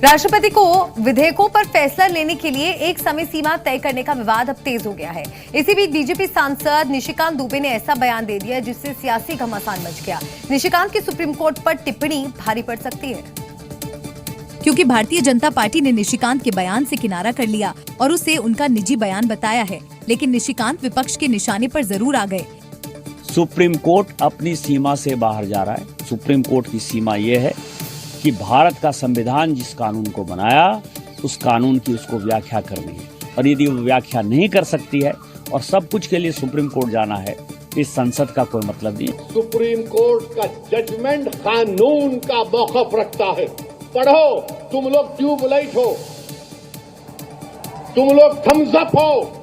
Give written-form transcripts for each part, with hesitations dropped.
राष्ट्रपति को विधेयकों पर फैसला लेने के लिए एक समय सीमा तय करने का विवाद अब तेज हो गया है। इसी बीच बीजेपी सांसद निशिकांत दुबे ने ऐसा बयान दे दिया जिससे सियासी घमासान मच गया। निशिकांत की सुप्रीम कोर्ट पर टिप्पणी भारी पड़ सकती है, क्योंकि भारतीय जनता पार्टी ने निशिकांत के बयान से किनारा कर लिया और उसे उनका निजी बयान बताया है। लेकिन निशिकांत विपक्ष के निशाने पर जरूर आ गए। सुप्रीम कोर्ट अपनी सीमा से बाहर जा रहा है। सुप्रीम कोर्ट की सीमा ये है कि भारत का संविधान जिस कानून को बनाया उस कानून की उसको व्याख्या करनी है, और यदि वो व्याख्या नहीं कर सकती है और सब कुछ के लिए सुप्रीम कोर्ट जाना है, इस संसद का कोई मतलब नहीं। सुप्रीम कोर्ट का जजमेंट कानून का मौक़िफ़ रखता है। पढ़ो, तुम लोग ट्यूबलाइट हो, तुम लोग थम्स अप हो,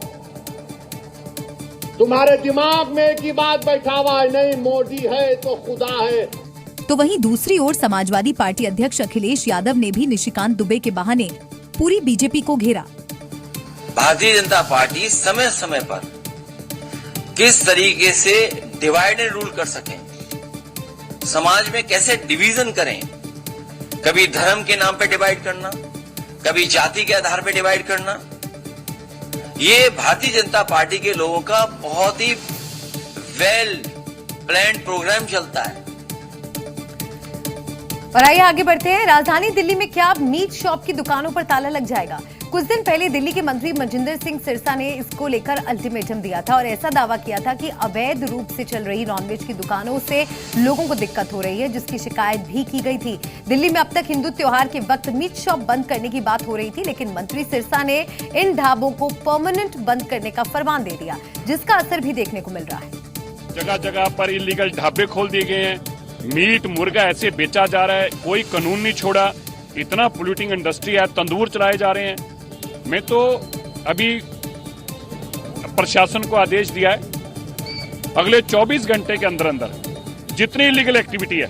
तुम्हारे दिमाग में एक ही बात बैठा हुआ है, नहीं मोदी है तो खुदा है। तो वहीं दूसरी ओर समाजवादी पार्टी अध्यक्ष अखिलेश यादव ने भी निशिकांत दुबे के बहाने पूरी बीजेपी को घेरा। भारतीय जनता पार्टी समय समय पर किस तरीके से डिवाइड एंड रूल कर सकें, समाज में कैसे डिवीजन करें, कभी धर्म के नाम पे डिवाइड करना, कभी जाति के आधार पे डिवाइड करना, ये भारतीय जनता पार्टी के लोगों का बहुत ही वेल प्लान्ड प्रोग्राम चलता है। और आइए आगे बढ़ते हैं। राजधानी दिल्ली में क्या मीट शॉप की दुकानों पर ताला लग जाएगा? कुछ दिन पहले दिल्ली के मंत्री मनजिंदर सिंह सिरसा ने इसको लेकर अल्टीमेटम दिया था और ऐसा दावा किया था कि अवैध रूप से चल रही नॉनवेज की दुकानों से लोगों को दिक्कत हो रही है, जिसकी शिकायत भी की गई थी। दिल्ली में अब तक हिंदू त्योहार के वक्त मीट शॉप बंद करने की बात हो रही थी, लेकिन मंत्री सिरसा ने इन ढाबों को परमानेंट बंद करने का फरमान दे दिया, जिसका असर भी देखने को मिल रहा है। जगह जगह पर इलीगल ढाबे खोल दिए गए हैं, मीट मुर्गा ऐसे बेचा जा रहा है, कोई कानून नहीं छोड़ा। इतना पोल्यूटिंग इंडस्ट्री है, तंदूर चलाए जा रहे हैं। मैं तो अभी प्रशासन को आदेश दिया है, अगले 24 घंटे के अंदर अंदर जितनी इलीगल एक्टिविटी है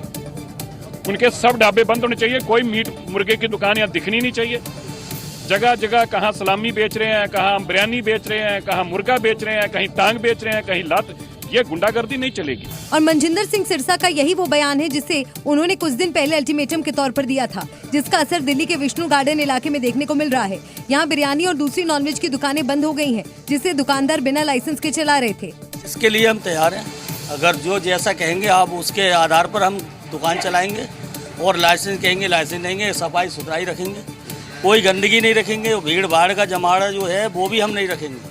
उनके सब ढाबे बंद होने चाहिए। कोई मीट मुर्गे की दुकान यहाँ दिखनी नहीं चाहिए। जगह जगह कहाँ सलामी बेच रहे हैं, कहाँ बिरयानी बेच रहे हैं, कहाँ मुर्गा बेच रहे हैं, कहीं टांग बेच रहे हैं, कहीं लात, ये गुंडागर्दी नहीं चलेगी। और मनजिंदर सिंह सिरसा का यही वो बयान है जिसे उन्होंने कुछ दिन पहले अल्टीमेटम के तौर पर दिया था, जिसका असर दिल्ली के विष्णु गार्डन इलाके में देखने को मिल रहा है। यहाँ बिरयानी और दूसरी नॉनवेज की दुकानें बंद हो गई हैं, जिसे दुकानदार बिना लाइसेंस के चला रहे थे। इसके लिए हम तैयार हैं। अगर जो जैसा कहेंगे आप उसके आधार पर हम दुकान चलाएंगे, और लाइसेंस कहेंगे लाइसेंस देंगे, सफाई सुथराई रखेंगे, कोई गंदगी नहीं रखेंगे, भीड़ भाड़ का जमावड़ा जो है वो भी हम नहीं रखेंगे।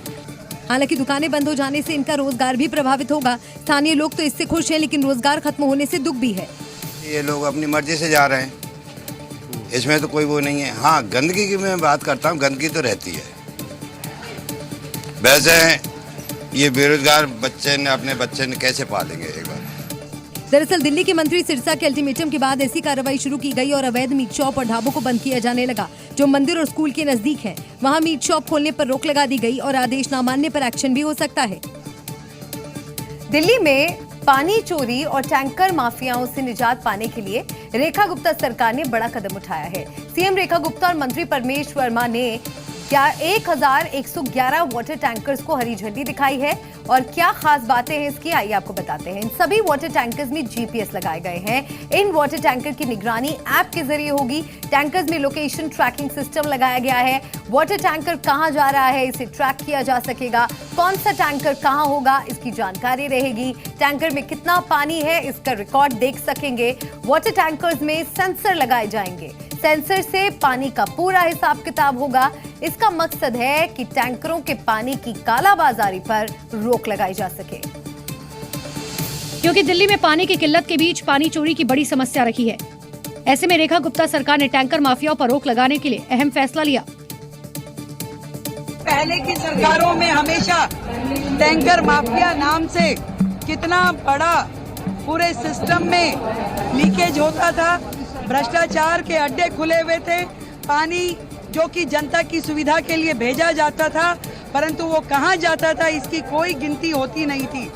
हालांकि दुकानें बंद हो जाने से इनका रोजगार भी प्रभावित होगा। स्थानीय लोग तो इससे खुश हैं, लेकिन रोजगार खत्म होने से दुख भी है। ये लोग अपनी मर्जी से जा रहे हैं, इसमें तो कोई वो नहीं है। हाँ, गंदगी की मैं बात करता हूँ, गंदगी तो रहती है। वैसे ये बेरोजगार बच्चे ने अपने बच्चे ने कैसे पालेंगे एक बार। दरअसल दिल्ली के मंत्री सिरसा के अल्टीमेटम के बाद ऐसी कार्रवाई शुरू की गई और अवैध मीट शॉप और ढाबों को बंद किया जाने लगा। जो मंदिर और स्कूल के नजदीक हैं, वहां मीट शॉप खोलने पर रोक लगा दी गई और आदेश न मानने पर एक्शन भी हो सकता है। दिल्ली में पानी चोरी और टैंकर माफियाओं से निजात पाने के लिए रेखा गुप्ता सरकार ने बड़ा कदम उठाया है। सीएम रेखा गुप्ता और मंत्री परमेश वर्मा ने 1111 वाटर टैंकर्स को हरी झंडी दिखाई है। और क्या खास बातें हैं इसकी, आइए आपको बताते हैं। इन सभी वाटर टैंकर्स में जीपीएस लगाए गए हैं। इन वाटर टैंकर की निगरानी ऐप के जरिए होगी। टैंकर्स में लोकेशन ट्रैकिंग सिस्टम लगाया गया है। वाटर टैंकर कहां जा रहा है इसे ट्रैक किया जा सकेगा। कौन सा टैंकर कहां होगा इसकी जानकारी रहेगी। टैंकर में कितना पानी है इसका रिकॉर्ड देख सकेंगे। वाटर टैंकर्स में सेंसर लगाए जाएंगे। सेंसर से पानी का पूरा हिसाब किताब होगा। इसका मकसद है कि टैंकरों के पानी की कालाबाजारी पर रोक लगाई जा सके, क्योंकि दिल्ली में पानी की किल्लत के बीच पानी चोरी की बड़ी समस्या रही है। ऐसे में रेखा गुप्ता सरकार ने टैंकर माफियाओं पर रोक लगाने के लिए अहम फैसला लिया। पहले की सरकारों में हमेशा टैंकर माफिया नाम से कितना बड़ा पूरे सिस्टम में लीकेज होता था, भ्रष्टाचार के अड्डे खुले हुए थे। पानी जो कि जनता की सुविधा के लिए भेजा जाता था, परंतु वो कहाँ जाता था इसकी कोई गिनती होती नहीं थी।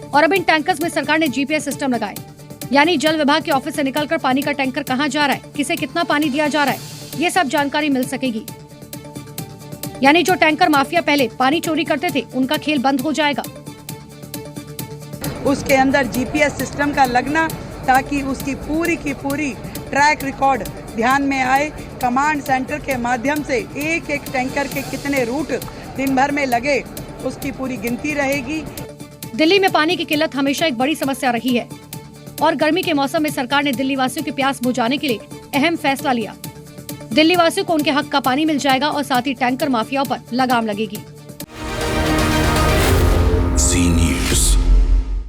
और अब इन टैंकर्स में सरकार ने जीपीएस सिस्टम लगाए, यानी जल विभाग के ऑफिस से निकलकर पानी का टैंकर कहाँ जा रहा है, किसे कितना पानी दिया जा रहा है, ये सब जानकारी मिल सकेगी। यानी जो टैंकर माफिया पहले पानी चोरी करते थे उनका खेल बंद हो जाएगा। उसके अंदर जीपीएस सिस्टम का लगना, ताकि उसकी पूरी की पूरी ट्रैक रिकॉर्ड ध्यान में आए, कमांड सेंटर के माध्यम से एक एक टैंकर के कितने रूट दिन भर में लगे उसकी पूरी गिनती रहेगी। दिल्ली में पानी की किल्लत हमेशा एक बड़ी समस्या रही है और गर्मी के मौसम में सरकार ने दिल्ली वासियों की प्यास बुझाने के लिए अहम फैसला लिया। दिल्ली वासियों को उनके हक का पानी मिल जाएगा और साथ ही टैंकर माफियाओं पर लगाम लगेगी।